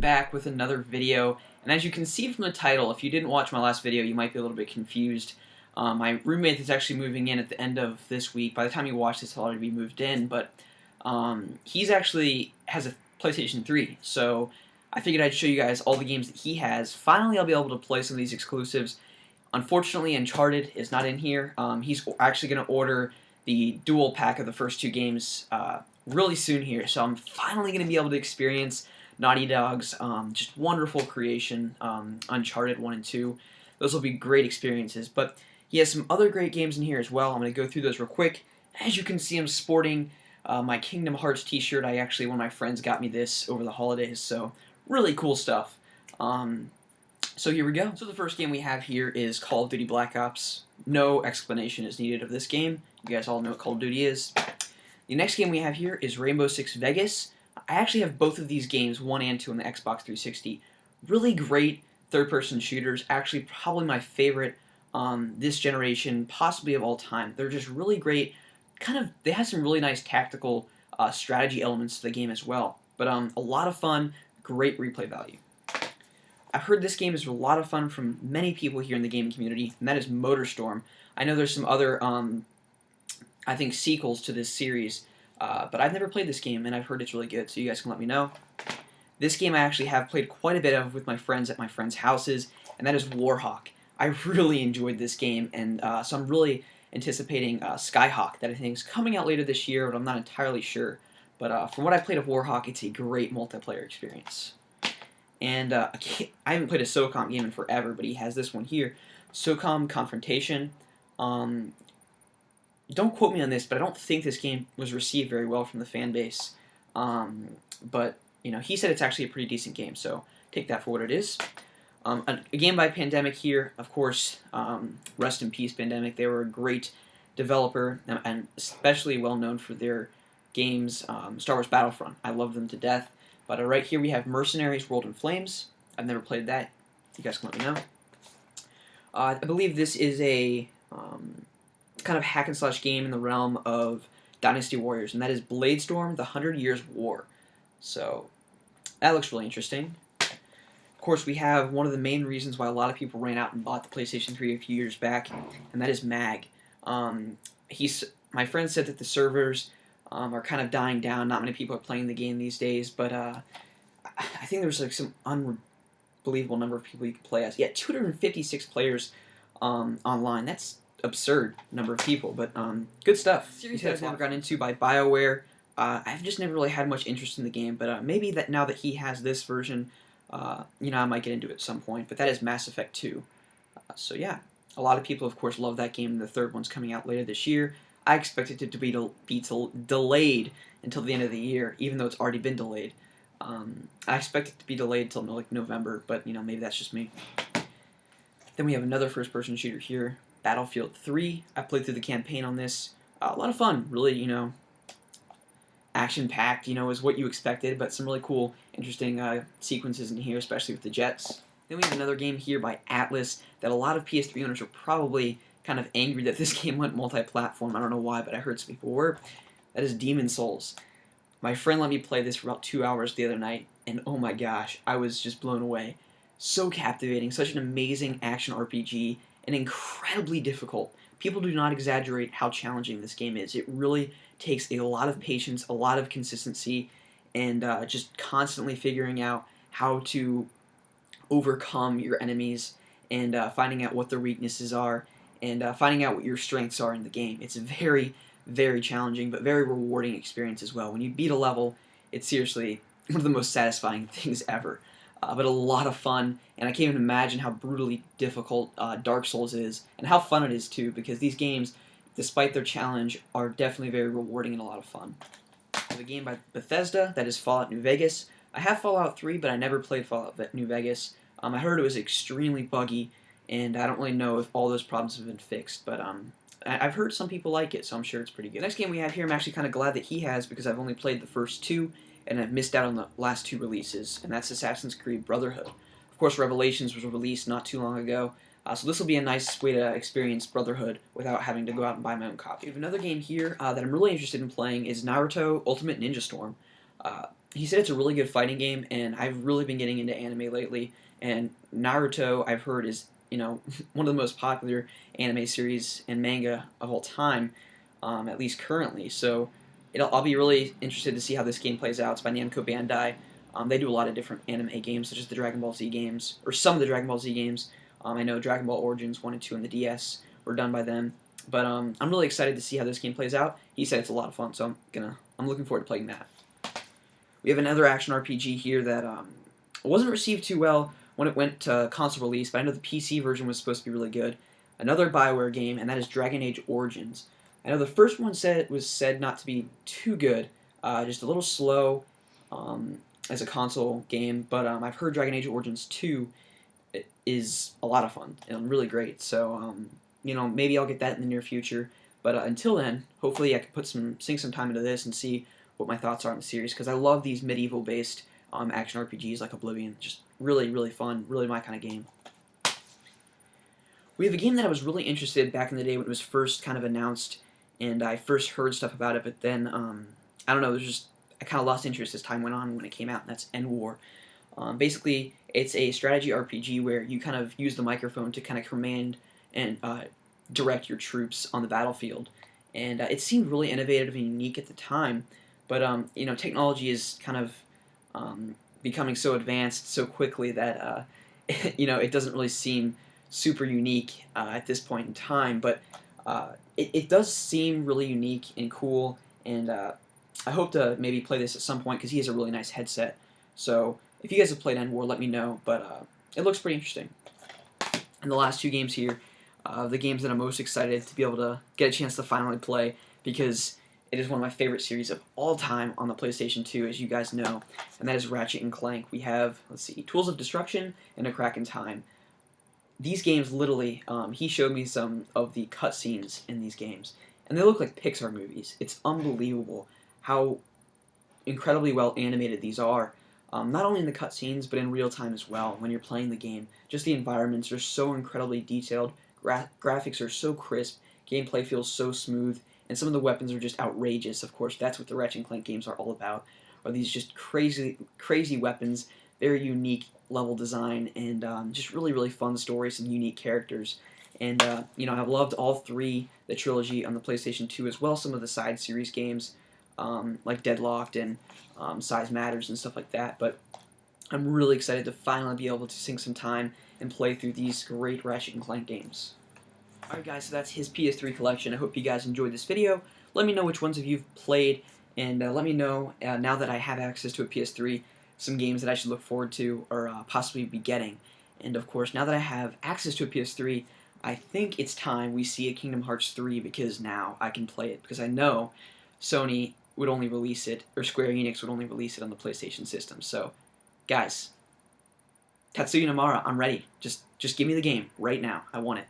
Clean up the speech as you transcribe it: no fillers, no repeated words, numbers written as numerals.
back with another video, and as you can see from the title, if you didn't watch my last video, you might be a little bit confused. My roommate is actually moving in at the end of this week. By the time you watch this, he'll already be moved in, but he's actually has a PlayStation 3, so I figured I'd show you guys all the games that he has. Finally, I'll be able to play some of these exclusives. Unfortunately, Uncharted is not in here. He's actually going to order the dual pack of the first two games really soon here, so I'm finally going to be able to experience Naughty Dog's just wonderful creation, Uncharted 1 and 2. Those will be great experiences, but he has some other great games in here as well. I'm going to go through those real quick. As you can see, I'm sporting my Kingdom Hearts t-shirt. One of my friends got me this over the holidays, so really cool stuff. So here we go. So the first game we have here is Call of Duty Black Ops. No explanation is needed of this game. You guys all know what Call of Duty is. The next game we have here is Rainbow Six Vegas. I actually have both of these games, 1 and 2 on the Xbox 360. Really great third-person shooters. Actually, probably my favorite this generation, possibly of all time. They're just really great. They have some really nice tactical strategy elements to the game as well. But a lot of fun, great replay value. I've heard this game is a lot of fun from many people here in the gaming community, and that is Motorstorm. I know there's some other, I think, sequels to this series, but I've never played this game, and I've heard it's really good, so you guys can let me know. This game I actually have played quite a bit of with my friends at my friends' houses, and that is Warhawk. I really enjoyed this game, and so I'm really anticipating Skyhawk, that I think is coming out later this year, but I'm not entirely sure. But from what I played of Warhawk, it's a great multiplayer experience. And I haven't played a SOCOM game in forever, but he has this one here, SOCOM Confrontation. Don't quote me on this, but I don't think this game was received very well from the fan base. But you know, he said it's actually a pretty decent game, so take that for what it is. A game by Pandemic here, of course. Rest in peace, Pandemic. They were a great developer, and especially well known for their games, Star Wars Battlefront. I love them to death. But right here we have Mercenaries World in Flames. I've never played that. You guys can let me know. I believe this is a kind of hack and slash game in the realm of Dynasty Warriors, and that is Bladestorm: The 100 Years' War. So that looks really interesting. Of course, we have one of the main reasons why a lot of people ran out and bought the PlayStation 3 a few years back, and that is MAG. My friend said that the servers are kind of dying down. Not many people are playing the game these days, but I think there's like some unbelievable number of people you can play as. Yeah, 256 players online. That's absurd number of people, but good stuff. Series that I've never gotten into by BioWare. I've just never really had much interest in the game, but maybe that now that he has this version, you know, I might get into it at some point. But that is Mass Effect 2. So yeah, a lot of people, of course, love that game. The third one's coming out later this year. I expected it to be delayed until the end of the year, even though it's already been delayed. I expect it to be delayed until like November, but you know, maybe that's just me. Then we have another first-person shooter here, Battlefield 3. I played through the campaign on this. A lot of fun, really, you know, action-packed, you know, is what you expected, but some really cool, interesting sequences in here, especially with the jets. Then we have another game here by Atlas that a lot of PS3 owners are probably kind of angry that this game went multi-platform. I don't know why, but I heard some people were. That is Demon Souls. My friend let me play this for about 2 hours the other night, and oh my gosh, I was just blown away. So captivating, such an amazing action RPG, and incredibly difficult. People do not exaggerate how challenging this game is. It really takes a lot of patience, a lot of consistency, and just constantly figuring out how to overcome your enemies, and finding out what their weaknesses are, and finding out what your strengths are in the game. It's a very, very challenging, but very rewarding experience as well. When you beat a level, it's seriously one of the most satisfying things ever. But a lot of fun, and I can't even imagine how brutally difficult Dark Souls is, and how fun it is too, because these games, despite their challenge, are definitely very rewarding and a lot of fun. The game by Bethesda, that is Fallout New Vegas. I have Fallout 3, but I never played Fallout New Vegas. I heard it was extremely buggy, and I don't really know if all those problems have been fixed, but I've heard some people like it, so I'm sure it's pretty good. The next game we have here, I'm actually kind of glad that he has, because I've only played the first two, and I've missed out on the last two releases, and that's Assassin's Creed Brotherhood. Of course, Revelations was released not too long ago, so this will be a nice way to experience Brotherhood without having to go out and buy my own copy. We have another game here that I'm really interested in playing is Naruto Ultimate Ninja Storm. he said it's a really good fighting game, and I've really been getting into anime lately. And Naruto, I've heard, is one of the most popular anime series and manga of all time, at least currently. So I'll be really interested to see how this game plays out. It's by Namco Bandai. They do a lot of different anime games, such as the Dragon Ball Z games, or some of the Dragon Ball Z games. I know Dragon Ball Origins 1 and 2 on the DS were done by them. But I'm really excited to see how this game plays out. He said it's a lot of fun, so I'm looking forward to playing that. We have another action RPG here that wasn't received too well when it went to console release, but I know the PC version was supposed to be really good. Another BioWare game, and that is Dragon Age Origins. I know the first one was said not to be too good, just a little slow as a console game, but I've heard Dragon Age Origins 2 is a lot of fun and really great. So maybe I'll get that in the near future. But until then, hopefully I can sink some time into this and see what my thoughts are on the series, because I love these medieval-based action RPGs like Oblivion. Just really, really fun, really my kind of game. We have a game that I was really interested in back in the day when it was first kind of announced, and I first heard stuff about it, but then, I don't know, I kind of lost interest as time went on when it came out, and that's End War. Basically, it's a strategy RPG where you kind of use the microphone to kind of command and direct your troops on the battlefield. And it seemed really innovative and unique at the time, but technology is kind of becoming so advanced so quickly that it doesn't really seem super unique at this point in time. But it does seem really unique and cool, and I hope to maybe play this at some point because he has a really nice headset. So if you guys have played End War, let me know. But it looks pretty interesting. And the last two games here, the games that I'm most excited to be able to get a chance to finally play, because it is one of my favorite series of all time on the PlayStation 2, as you guys know, and that is Ratchet and Clank. We have, let's see, Tools of Destruction and A Crack in Time. These games, literally, he showed me some of the cutscenes in these games, and they look like Pixar movies. It's unbelievable how incredibly well animated these are. Not only in the cutscenes, but in real time as well, when you're playing the game. Just the environments are so incredibly detailed, graphics are so crisp, gameplay feels so smooth, and some of the weapons are just outrageous. Of course, that's what the Ratchet and Clank games are all about, are these just crazy weapons, very unique level design, and just really, really fun stories and unique characters. And, I've loved all three, the trilogy on the PlayStation 2, as well as some of the side series games, like Deadlocked and Size Matters and stuff like that. But I'm really excited to finally be able to sink some time and play through these great Ratchet and Clank games. Alright guys, so that's his PS3 collection. I hope you guys enjoyed this video. Let me know which ones of you have played, and let me know, now that I have access to a PS3, some games that I should look forward to or possibly be getting. And of course, now that I have access to a PS3, I think it's time we see a Kingdom Hearts 3, because now I can play it. Because I know Sony would only release it, or Square Enix would only release it on the PlayStation system. So, guys, Tatsuya Nomura, I'm ready. Just give me the game right now. I want it.